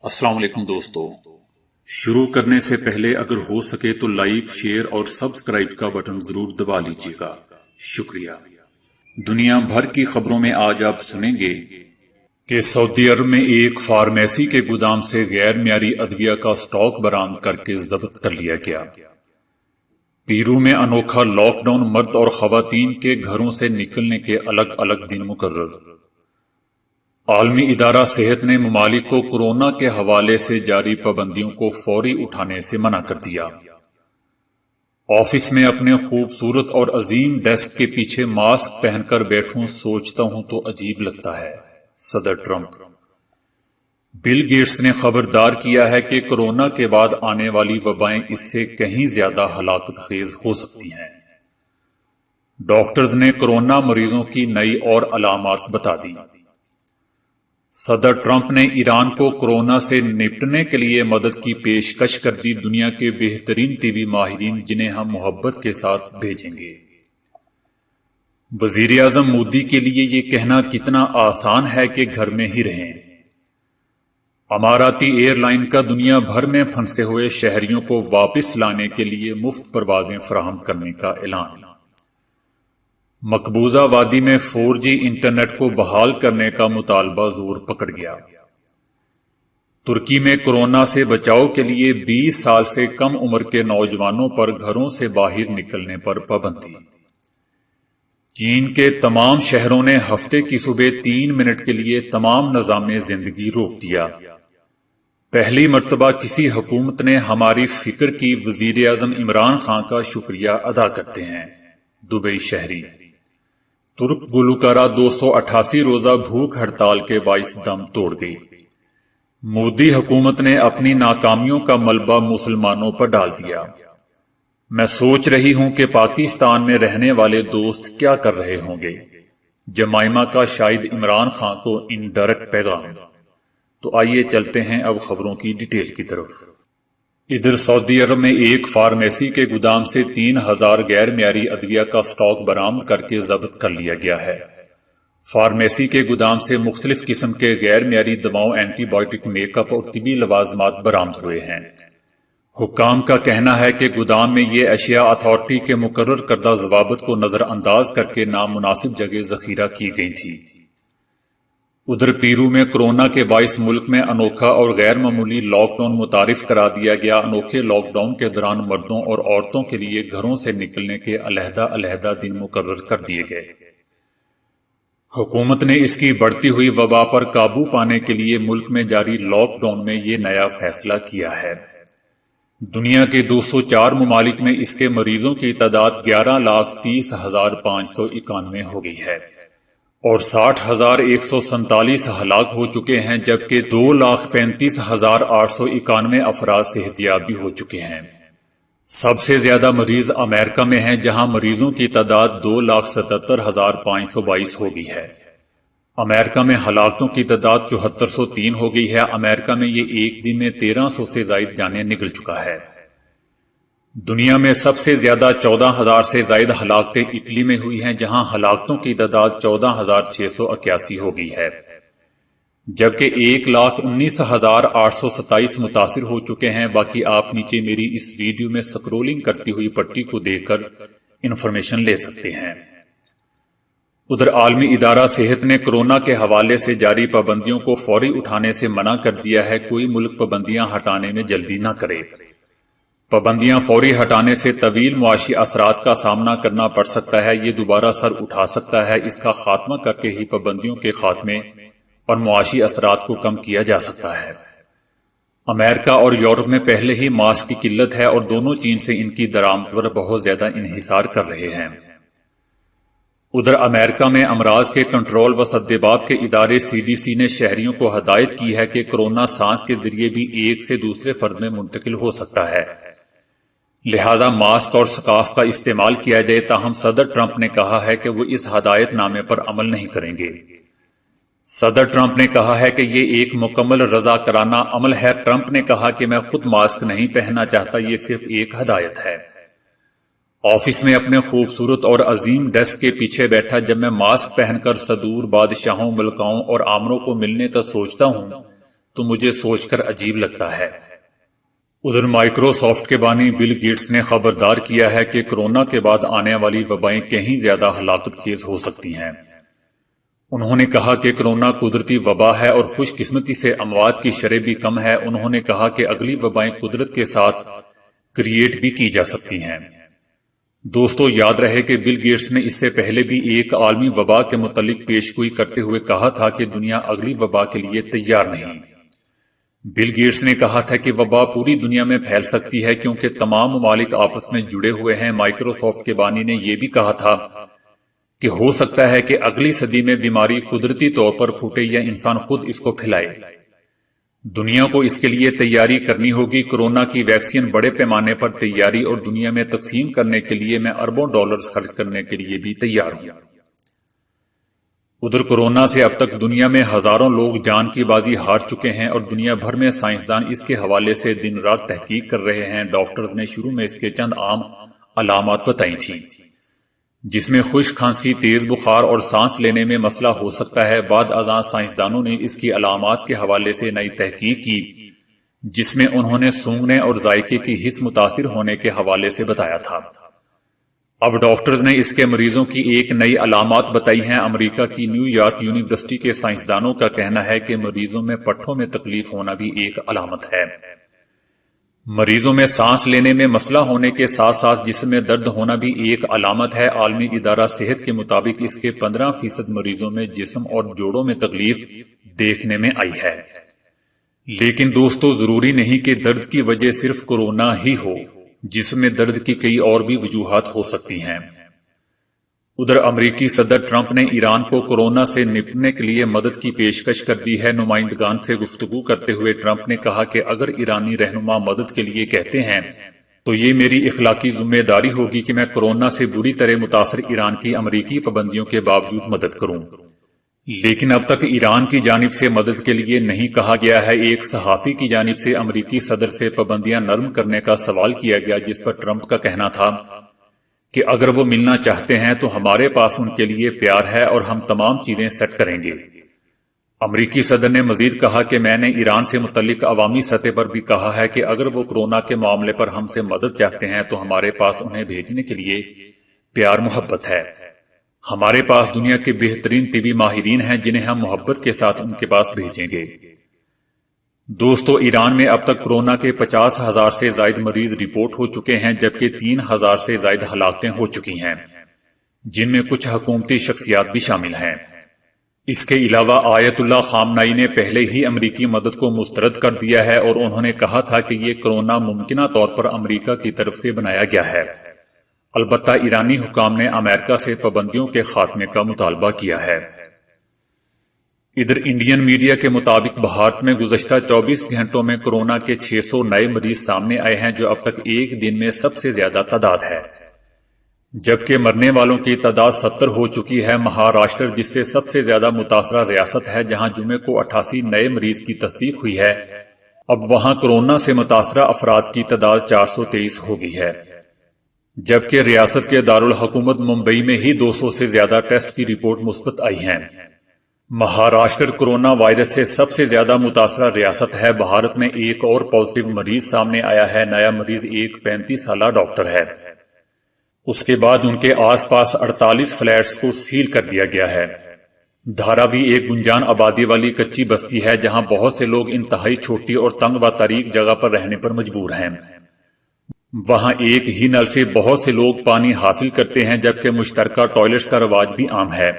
السلام علیکم دوستو، شروع کرنے سے پہلے اگر ہو سکے تو لائک، شیئر اور سبسکرائب کا بٹن ضرور دبا لیجیے گا، شکریہ۔ دنیا بھر کی خبروں میں آج آپ سنیں گے کہ سعودی عرب میں ایک فارمیسی کے گودام سے غیر معیاری ادویہ کا سٹاک برآمد کر کے ضبط کر لیا گیا۔ پیرو میں انوکھا لاک ڈاؤن، مرد اور خواتین کے گھروں سے نکلنے کے الگ الگ دن مقرر۔ عالمی ادارہ صحت نے ممالک کو کورونا کے حوالے سے جاری پابندیوں کو فوری اٹھانے سے منع کر دیا۔ آفس میں اپنے خوبصورت اور عظیم ڈیسک کے پیچھے ماسک پہن کر بیٹھوں، سوچتا ہوں تو عجیب لگتا ہے، صدر ٹرمپ۔ بل گیٹس نے خبردار کیا ہے کہ کورونا کے بعد آنے والی وبائیں اس سے کہیں زیادہ ہلاکت خیز ہو سکتی ہیں۔ ڈاکٹرز نے کورونا مریضوں کی نئی اور علامات بتا دی۔ صدر ٹرمپ نے ایران کو کورونا سے نپٹنے کے لیے مدد کی پیشکش کر دی۔ دنیا کے بہترین طبی ماہرین جنہیں ہم محبت کے ساتھ بھیجیں گے۔ وزیر اعظم مودی کے لیے یہ کہنا کتنا آسان ہے کہ گھر میں ہی رہیں۔ اماراتی ایئر لائن کا دنیا بھر میں پھنسے ہوئے شہریوں کو واپس لانے کے لیے مفت پروازیں فراہم کرنے کا اعلان۔ مقبوضہ وادی میں 4G انٹرنیٹ کو بحال کرنے کا مطالبہ زور پکڑ گیا۔ ترکی میں کورونا سے بچاؤ کے لیے 20 سال سے کم عمر کے نوجوانوں پر گھروں سے باہر نکلنے پر پابندی۔ چین کے تمام شہروں نے ہفتے کی صبح 3 منٹ کے لیے تمام نظام زندگی روک دیا۔ پہلی مرتبہ کسی حکومت نے ہماری فکر کی، وزیر اعظم عمران خان کا شکریہ ادا کرتے ہیں، دبئی شہری۔ ترک گلوکارہ 288 روزہ بھوک ہڑتال کے باعث دم توڑ گئی۔ مودی حکومت نے اپنی ناکامیوں کا ملبہ مسلمانوں پر ڈال دیا۔ میں سوچ رہی ہوں کہ پاکستان میں رہنے والے دوست کیا کر رہے ہوں گے۔ جمائمہ کا شاہد عمران خان کو انڈائریکٹ پیغام۔ تو آئیے چلتے ہیں اب خبروں کی ڈیٹیل کی طرف۔ ادھر سعودی عرب میں ایک فارمیسی کے گودام سے 3000 غیر معیاری ادویہ کا سٹاک برآمد کر کے ضبط کر لیا گیا ہے۔ فارمیسی کے گودام سے مختلف قسم کے غیر معیاری دواؤں، اینٹی بائیوٹک، میک اپ اور طبی لوازمات برآمد ہوئے ہیں۔ حکام کا کہنا ہے کہ گودام میں یہ اشیاء اتھارٹی کے مقرر کردہ ضوابط کو نظر انداز کر کے نامناسب جگہ ذخیرہ کی گئی تھی۔ ادھر پیرو میں کورونا کے باعث ملک میں انوکھا اور غیر معمولی لاک ڈاؤن متعارف کرا دیا گیا۔ انوکھے لاک ڈاؤن کے دوران مردوں اور عورتوں کے لیے گھروں سے نکلنے کے علیحدہ دن مقرر کر دیے گئے۔ حکومت نے اس کی بڑھتی ہوئی وبا پر قابو پانے کے لیے ملک میں جاری لاک ڈاؤن میں یہ نیا فیصلہ کیا ہے۔ دنیا کے 204 ممالک میں اس کے مریضوں کی تعداد 11,30,591 ہو گئی ہے اور 60,147 ہلاک ہو چکے ہیں، جبکہ 2,35,891 افراد صحت یاب بھی ہو چکے ہیں۔ سب سے زیادہ مریض امریکہ میں ہیں، جہاں مریضوں کی تعداد 2,77,522 ہو گئی ہے۔ امریکہ میں ہلاکتوں کی تعداد 7403 ہو گئی ہے۔ امریکہ میں یہ ایک دن میں 1300 سے زائد جانیں نکل چکا ہے۔ دنیا میں سب سے زیادہ 14,000 سے زائد ہلاکتیں اٹلی میں ہوئی ہیں، جہاں ہلاکتوں کی تعداد 14,681 ہو گئی ہے، جبکہ 1,19,827 متاثر ہو چکے ہیں۔ باقی آپ نیچے میری اس ویڈیو میں سکرولنگ کرتی ہوئی پٹی کو دیکھ کر انفارمیشن لے سکتے ہیں۔ ادھر عالمی ادارہ صحت نے کورونا کے حوالے سے جاری پابندیوں کو فوری اٹھانے سے منع کر دیا ہے۔ کوئی ملک پابندیاں ہٹانے میں جلدی نہ کرے۔ پابندیاں فوری ہٹانے سے طویل معاشی اثرات کا سامنا کرنا پڑ سکتا ہے، یہ دوبارہ سر اٹھا سکتا ہے۔ اس کا خاتمہ کر کے ہی پابندیوں کے خاتمے اور معاشی اثرات کو کم کیا جا سکتا ہے۔ امریکہ اور یورپ میں پہلے ہی ماسک کی قلت ہے اور دونوں چین سے ان کی درآمد پر بہت زیادہ انحصار کر رہے ہیں۔ ادھر امریکہ میں امراض کے کنٹرول و سدباب کے ادارے CDC نے شہریوں کو ہدایت کی ہے کہ کورونا سانس کے ذریعے بھی ایک سے دوسرے فرد میں منتقل ہو سکتا ہے، لہذا ماسک اور سکارف کا استعمال کیا جائے۔ تاہم صدر ٹرمپ نے کہا ہے کہ وہ اس ہدایت نامے پر عمل نہیں کریں گے۔ صدر ٹرمپ نے کہا ہے کہ یہ ایک مکمل رضاکارانہ عمل ہے۔ ٹرمپ نے کہا کہ میں خود ماسک نہیں پہننا چاہتا، یہ صرف ایک ہدایت ہے۔ آفس میں اپنے خوبصورت اور عظیم ڈیسک کے پیچھے بیٹھا جب میں ماسک پہن کر صدور بادشاہوں، ملکاؤں اور آمروں کو ملنے کا سوچتا ہوں تو مجھے سوچ کر عجیب لگتا ہے۔ ادھر مائکروسافٹ کے بانی بل گیٹس نے خبردار کیا ہے کہ کورونا کے بعد آنے والی وبائیں کہیں زیادہ ہلاکت خیز ہو سکتی ہیں۔ انہوں نے کہا کہ کورونا قدرتی وبا ہے اور خوش قسمتی سے اموات کی شرح بھی کم ہے۔ انہوں نے کہا کہ اگلی وبائیں قدرت کے ساتھ کریٹ بھی کی جا سکتی ہیں۔ دوستو، یاد رہے کہ بل گیٹس نے اس سے پہلے بھی ایک عالمی وبا کے متعلق پیشگوئی کرتے ہوئے کہا تھا کہ دنیا اگلی وبا کے لیے تیار نہیں۔ بل گیٹس نے کہا تھا کہ وبا پوری دنیا میں پھیل سکتی ہے کیونکہ تمام ممالک آپس میں جڑے ہوئے ہیں۔ مائکروسافٹ کے بانی نے یہ بھی کہا تھا کہ ہو سکتا ہے کہ اگلی صدی میں بیماری قدرتی طور پر پھوٹے یا انسان خود اس کو پھیلائے۔ دنیا کو اس کے لیے تیاری کرنی ہوگی۔ کورونا کی ویکسین بڑے پیمانے پر تیاری اور دنیا میں تقسیم کرنے کے لیے میں اربوں ڈالرز خرچ کرنے کے لیے بھی تیار ہوں۔ ادھر کورونا سے اب تک دنیا میں ہزاروں لوگ جان کی بازی ہار چکے ہیں اور دنیا بھر میں سائنسدان اس کے حوالے سے دن رات تحقیق کر رہے ہیں۔ ڈاکٹرز نے شروع میں اس کے چند عام علامات بتائی تھیں، جس میں خشک کھانسی، تیز بخار اور سانس لینے میں مسئلہ ہو سکتا ہے۔ بعد ازاں سائنسدانوں نے اس کی علامات کے حوالے سے نئی تحقیق کی، جس میں انہوں نے سونگھنے اور ذائقے کی حس متاثر ہونے کے حوالے سے بتایا تھا۔ اب ڈاکٹرز نے اس کے مریضوں کی ایک نئی علامات بتائی ہیں۔ امریکہ کی نیو یارک یونیورسٹی کے سائنسدانوں کا کہنا ہے کہ مریضوں میں پٹھوں میں تکلیف ہونا بھی ایک علامت ہے۔ مریضوں میں سانس لینے میں مسئلہ ہونے کے ساتھ ساتھ جسم میں درد ہونا بھی ایک علامت ہے۔ عالمی ادارہ صحت کے مطابق اس کے 15% مریضوں میں جسم اور جوڑوں میں تکلیف دیکھنے میں آئی ہے۔ لیکن دوستو، ضروری نہیں کہ درد کی وجہ صرف کورونا ہی ہو، جسم میں درد کی کئی اور بھی وجوہات ہو سکتی ہیں۔ ادھر امریکی صدر ٹرمپ نے ایران کو کورونا سے نپٹنے کے لیے مدد کی پیشکش کر دی ہے۔ نمائندگان سے گفتگو کرتے ہوئے ٹرمپ نے کہا کہ اگر ایرانی رہنما مدد کے لیے کہتے ہیں تو یہ میری اخلاقی ذمہ داری ہوگی کہ میں کورونا سے بری طرح متاثر ایران کی امریکی پابندیوں کے باوجود مدد کروں۔ لیکن اب تک ایران کی جانب سے مدد کے لیے نہیں کہا گیا ہے۔ ایک صحافی کی جانب سے امریکی صدر سے پابندیاں نرم کرنے کا سوال کیا گیا، جس پر ٹرمپ کا کہنا تھا کہ اگر وہ ملنا چاہتے ہیں تو ہمارے پاس ان کے لیے پیار ہے اور ہم تمام چیزیں سیٹ کریں گے۔ امریکی صدر نے مزید کہا کہ میں نے ایران سے متعلق عوامی سطح پر بھی کہا ہے کہ اگر وہ کورونا کے معاملے پر ہم سے مدد چاہتے ہیں تو ہمارے پاس انہیں بھیجنے کے لیے پیار محبت ہے۔ ہمارے پاس دنیا کے بہترین طبی ماہرین ہیں جنہیں ہم محبت کے ساتھ ان کے پاس بھیجیں گے۔ دوستو، ایران میں اب تک کورونا کے 50,000 سے زائد مریض رپورٹ ہو چکے ہیں، جبکہ 3,000 سے زائد ہلاکتیں ہو چکی ہیں، جن میں کچھ حکومتی شخصیات بھی شامل ہیں۔ اس کے علاوہ آیت اللہ خامنائی نے پہلے ہی امریکی مدد کو مسترد کر دیا ہے اور انہوں نے کہا تھا کہ یہ کورونا ممکنہ طور پر امریکہ کی طرف سے بنایا گیا ہے۔ البتہ ایرانی حکام نے امریکہ سے پابندیوں کے خاتمے کا مطالبہ کیا ہے۔ ادھر انڈین میڈیا کے مطابق بھارت میں گزشتہ 24 گھنٹوں میں کورونا کے 600 نئے مریض سامنے آئے ہیں، جو اب تک ایک دن میں سب سے زیادہ تعداد ہے، جبکہ مرنے والوں کی تعداد 70 ہو چکی ہے۔ مہاراشٹر، جس سے سب سے زیادہ متاثرہ ریاست ہے، جہاں جمعے کو 88 نئے مریض کی تصدیق ہوئی ہے، اب وہاں کورونا سے متاثرہ افراد کی تعداد 423 ہو گئی ہے، جبکہ ریاست کے دارالحکومت ممبئی میں ہی 200 سے زیادہ ٹیسٹ کی رپورٹ مثبت آئی ہیں۔ مہاراشٹر کورونا وائرس سے سب سے زیادہ متاثرہ ریاست ہے۔ بھارت میں ایک اور پازیٹیو مریض سامنے آیا ہے۔ نیا مریض ایک 35 سالہ ڈاکٹر ہے۔ اس کے بعد ان کے آس پاس 48 فلیٹس کو سیل کر دیا گیا ہے۔ دھاراوی ایک گنجان آبادی والی کچی بستی ہے، جہاں بہت سے لوگ انتہائی چھوٹی اور تنگ و تاریک جگہ پر رہنے پر مجبور ہیں۔ وہاں ایک ہی نل سے بہت سے لوگ پانی حاصل کرتے ہیں، جبکہ مشترکہ ٹوائلٹس کا رواج بھی عام ہے۔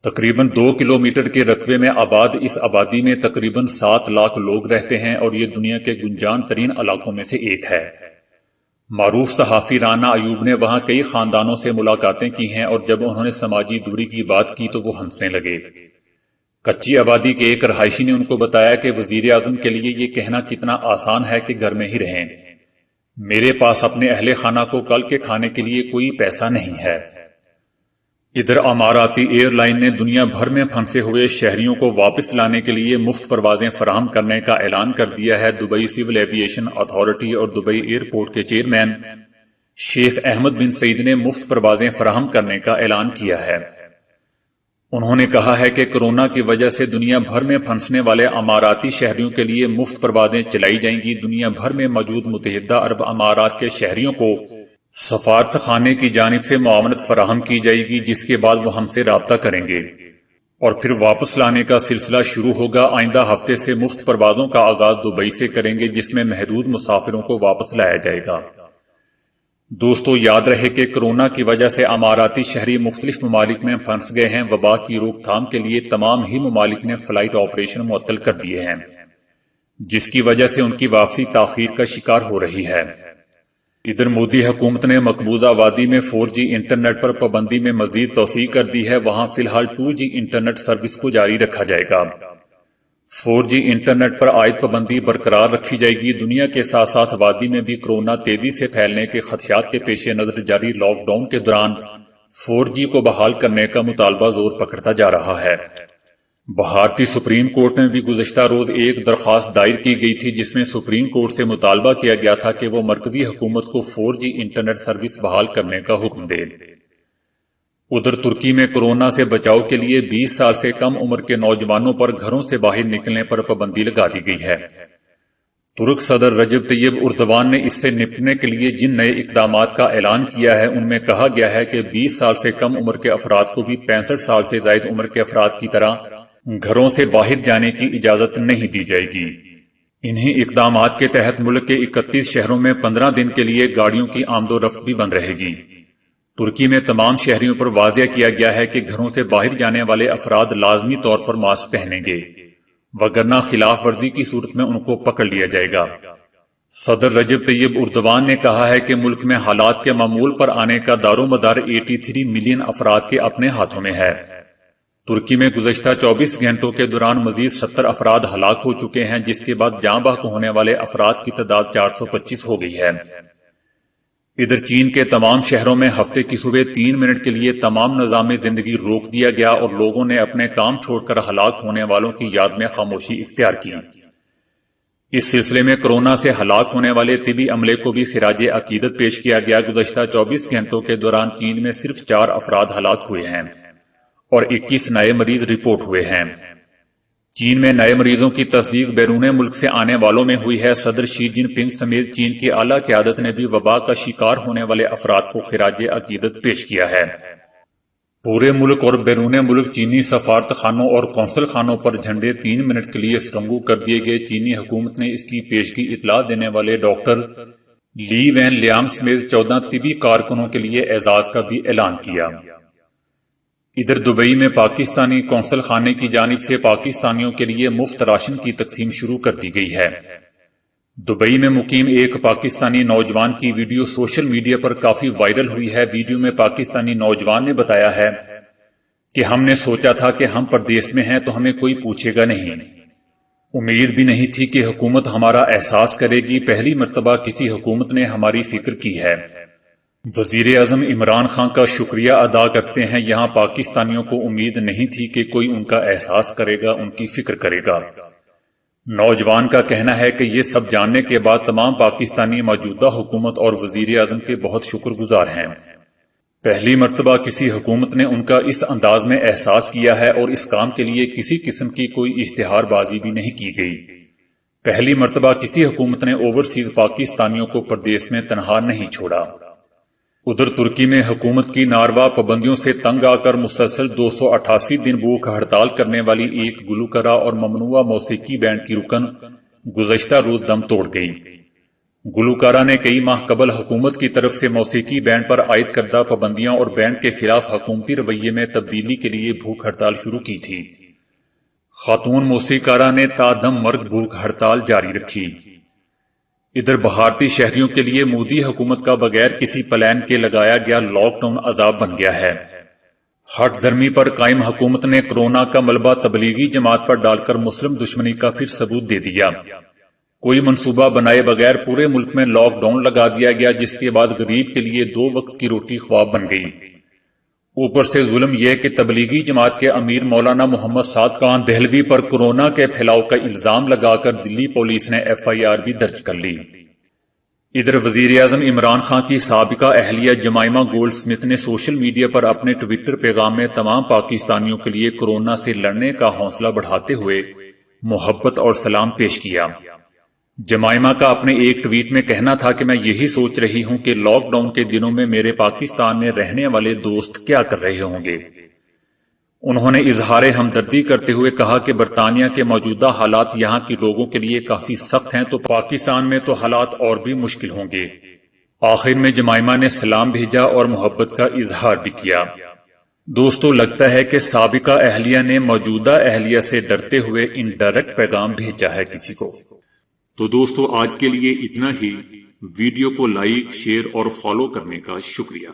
تقریباً 2 کلومیٹر کے رقبے میں آباد اس آبادی میں تقریباً 7 لاکھ لوگ رہتے ہیں اور یہ دنیا کے گنجان ترین علاقوں میں سے ایک ہے۔ معروف صحافی رانا ایوب نے وہاں کئی خاندانوں سے ملاقاتیں کی ہیں اور جب انہوں نے سماجی دوری کی بات کی تو وہ ہنسنے لگے۔ کچی آبادی کے ایک رہائشی نے ان کو بتایا کہ وزیر اعظم کے لیے یہ کہنا کتنا آسان ہے کہ گھر میں ہی رہیں، میرے پاس اپنے اہل خانہ کو کل کے کھانے کے لیے کوئی پیسہ نہیں ہے۔ ادھر اماراتی ایئر لائن نے دنیا بھر میں پھنسے ہوئے شہریوں کو واپس لانے کے لیے مفت پروازیں فراہم کرنے کا اعلان کر دیا ہے۔ دبئی سول ایویشن اتھارٹی اور دبئی ایئرپورٹ کے چیئرمین شیخ احمد بن سعید نے مفت پروازیں فراہم کرنے کا اعلان کیا ہے۔ انہوں نے کہا ہے کہ کورونا کی وجہ سے دنیا بھر میں پھنسنے والے اماراتی شہریوں کے لیے مفت پروازیں چلائی جائیں گی۔ دنیا بھر میں موجود متحدہ عرب امارات کے شہریوں کو سفارت خانے کی جانب سے معاونت فراہم کی جائے گی، جس کے بعد وہ ہم سے رابطہ کریں گے اور پھر واپس لانے کا سلسلہ شروع ہوگا۔ آئندہ ہفتے سے مفت پروازوں کا آغاز دبئی سے کریں گے، جس میں محدود مسافروں کو واپس لایا جائے گا۔ دوستو، یاد رہے کہ کورونا کی وجہ سے اماراتی شہری مختلف ممالک میں پھنس گئے ہیں۔ وبا کی روک تھام کے لیے تمام ہی ممالک نے فلائٹ آپریشن معطل کر دیے ہیں، جس کی وجہ سے ان کی واپسی تاخیر کا شکار ہو رہی ہے۔ ادھر مودی حکومت نے مقبوضہ وادی میں 4G انٹرنیٹ پر پابندی میں مزید توسیع کر دی ہے۔ وہاں فی الحال 2G انٹرنیٹ سروس کو جاری رکھا جائے گا۔ 4G انٹرنیٹ پر عائد پابندی برقرار رکھی جائے گی۔ دنیا کے ساتھ ساتھ وادی میں بھی کورونا تیزی سے پھیلنے کے خدشات کے پیش نظر جاری لاک ڈاؤن کے دوران 4G کو بحال کرنے کا مطالبہ زور پکڑتا جا رہا ہے۔ بھارتی سپریم کورٹ میں بھی گزشتہ روز ایک درخواست دائر کی گئی تھی، جس میں سپریم کورٹ سے مطالبہ کیا گیا تھا کہ وہ مرکزی حکومت کو 4G انٹرنیٹ سروس بحال کرنے کا حکم دے۔ ادھر ترکی میں کورونا سے بچاؤ کے لیے 20 سال سے کم عمر کے نوجوانوں پر گھروں سے باہر نکلنے پر پابندی لگا دی گئی ہے۔ ترک صدر رجب طیب اردوان نے اس سے نپٹنے کے لیے جن نئے اقدامات کا اعلان کیا ہے، ان میں کہا گیا ہے کہ 20 سال سے کم عمر کے افراد کو بھی 65 سال سے زائد عمر کے افراد کی طرح گھروں سے باہر جانے کی اجازت نہیں دی جائے گی۔ انہی اقدامات کے تحت ملک کے 31 شہروں میں 15 دن کے لیے گاڑیوں کی آمد و رفت بھی بند رہے گی۔ ترکی میں تمام شہریوں پر واضح کیا گیا ہے کہ گھروں سے باہر جانے والے افراد لازمی طور پر ماسک پہنیں گے، وگرنہ خلاف ورزی کی صورت میں ان کو پکڑ لیا جائے گا۔ صدر رجب طیب اردوان نے کہا ہے کہ ملک میں حالات کے معمول پر آنے کا دار و مدار 83 ملین افراد کے اپنے ہاتھوں میں ہے۔ ترکی میں گزشتہ 24 گھنٹوں کے دوران مزید 70 افراد ہلاک ہو چکے ہیں، جس کے بعد جاں بحق ہونے والے افراد کی تعداد 425 ہو گئی ہے۔ ادھر چین کے تمام شہروں میں ہفتے کی صبح 3 منٹ کے لیے تمام نظام زندگی روک دیا گیا اور لوگوں نے اپنے کام چھوڑ کر ہلاک ہونے والوں کی یاد میں خاموشی اختیار کی۔ اس سلسلے میں کورونا سے ہلاک ہونے والے طبی عملے کو بھی خراج عقیدت پیش کیا گیا۔ گزشتہ 24 گھنٹوں کے دوران چین میں صرف 4 افراد ہلاک ہوئے ہیں اور 21 نئے مریض رپورٹ ہوئے ہیں۔ چین میں نئے مریضوں کی تصدیق بیرون ملک سے آنے والوں میں ہوئی ہے۔ صدر شی جن پنگ سمیت چین کی اعلیٰ قیادت نے بھی وبا کا شکار ہونے والے افراد کو خراج عقیدت پیش کیا ہے۔ پورے ملک اور بیرون ملک چینی سفارت خانوں اور قونصل خانوں پر جھنڈے 3 منٹ کے لیے سرنگو کر دیے گئے۔ چینی حکومت نے اس کی پیشگی اطلاع دینے والے ڈاکٹر لی وین لیانگ سمیت 14 طبی کارکنوں کے لیے اعزاز کا بھی اعلان کیا۔ ادھر دبئی میں پاکستانی قونصل خانے کی جانب سے پاکستانیوں کے لیے مفت راشن کی تقسیم شروع کر دی گئی ہے۔ دبئی میں مقیم ایک پاکستانی نوجوان کی ویڈیو سوشل میڈیا پر کافی وائرل ہوئی ہے۔ ویڈیو میں پاکستانی نوجوان نے بتایا ہے کہ ہم نے سوچا تھا کہ ہم پردیس میں ہیں تو ہمیں کوئی پوچھے گا نہیں، امید بھی نہیں تھی کہ حکومت ہمارا احساس کرے گی۔ پہلی مرتبہ کسی حکومت نے ہماری فکر کی ہے۔ وزیر اعظم عمران خان کا شکریہ ادا کرتے ہیں۔ یہاں پاکستانیوں کو امید نہیں تھی کہ کوئی ان کا احساس کرے گا، ان کی فکر کرے گا۔ نوجوان کا کہنا ہے کہ یہ سب جاننے کے بعد تمام پاکستانی موجودہ حکومت اور وزیر اعظم کے بہت شکر گزار ہیں۔ پہلی مرتبہ کسی حکومت نے ان کا اس انداز میں احساس کیا ہے اور اس کام کے لیے کسی قسم کی کوئی اشتہار بازی بھی نہیں کی گئی۔ پہلی مرتبہ کسی حکومت نے اوورسیز پاکستانیوں کو پردیس میں تنہا نہیں چھوڑا۔ ادھر ترکی میں حکومت کی ناروا پابندیوں سے تنگ آ کر مسلسل 288 دن بھوک ہڑتال کرنے والی ایک گلوکارہ اور ممنوعہ موسیقی بینڈ کی رکن گزشتہ روز دم توڑ گئی۔ گلوکارہ نے کئی ماہ قبل حکومت کی طرف سے موسیقی بینڈ پر عائد کردہ پابندیاں اور بینڈ کے خلاف حکومتی رویے میں تبدیلی کے لیے بھوک ہڑتال شروع کی تھی۔ خاتون موسیقارہ نے تا دم مرگ بھوک ہڑتال جاری رکھی۔ ادھر بھارتی شہریوں کے لیے مودی حکومت کا بغیر کسی پلان کے لگایا گیا لاک ڈاؤن عذاب بن گیا ہے۔ ہٹ دھرمی پر قائم حکومت نے کورونا کا ملبہ تبلیغی جماعت پر ڈال کر مسلم دشمنی کا پھر ثبوت دے دیا۔ کوئی منصوبہ بنائے بغیر پورے ملک میں لاک ڈاؤن لگا دیا گیا، جس کے بعد غریب کے لیے 2 وقت کی روٹی خواب بن گئی۔ اوپر سے ظلم یہ کہ تبلیغی جماعت کے امیر مولانا محمد سعد خان دہلوی پر کورونا کے پھیلاؤ کا الزام لگا کر دلی پولیس نے FIR بھی درج کر لی۔ ادھر وزیراعظم عمران خان کی سابقہ اہلیہ جمائمہ گولڈ سمتھ نے سوشل میڈیا پر اپنے ٹویٹر پیغام میں تمام پاکستانیوں کے لیے کورونا سے لڑنے کا حوصلہ بڑھاتے ہوئے محبت اور سلام پیش کیا۔ جمائمہ کا اپنے ایک ٹویٹ میں کہنا تھا کہ میں یہی سوچ رہی ہوں کہ لاک ڈاؤن کے دنوں میں میرے پاکستان میں رہنے والے دوست کیا کر رہے ہوں گے۔ انہوں نے اظہار ہمدردی کرتے ہوئے کہا کہ برطانیہ کے موجودہ حالات یہاں کے لوگوں کے لیے کافی سخت ہیں تو پاکستان میں تو حالات اور بھی مشکل ہوں گے۔ آخر میں جمائمہ نے سلام بھیجا اور محبت کا اظہار بھی کیا۔ دوستو، لگتا ہے کہ سابقہ اہلیہ نے موجودہ اہلیہ سے ڈرتے ہوئے انڈائریکٹ پیغام بھیجا ہے کسی کو۔ تو دوستو، آج کے لیے اتنا ہی۔ ویڈیو کو لائک، شیئر اور فالو کرنے کا شکریہ۔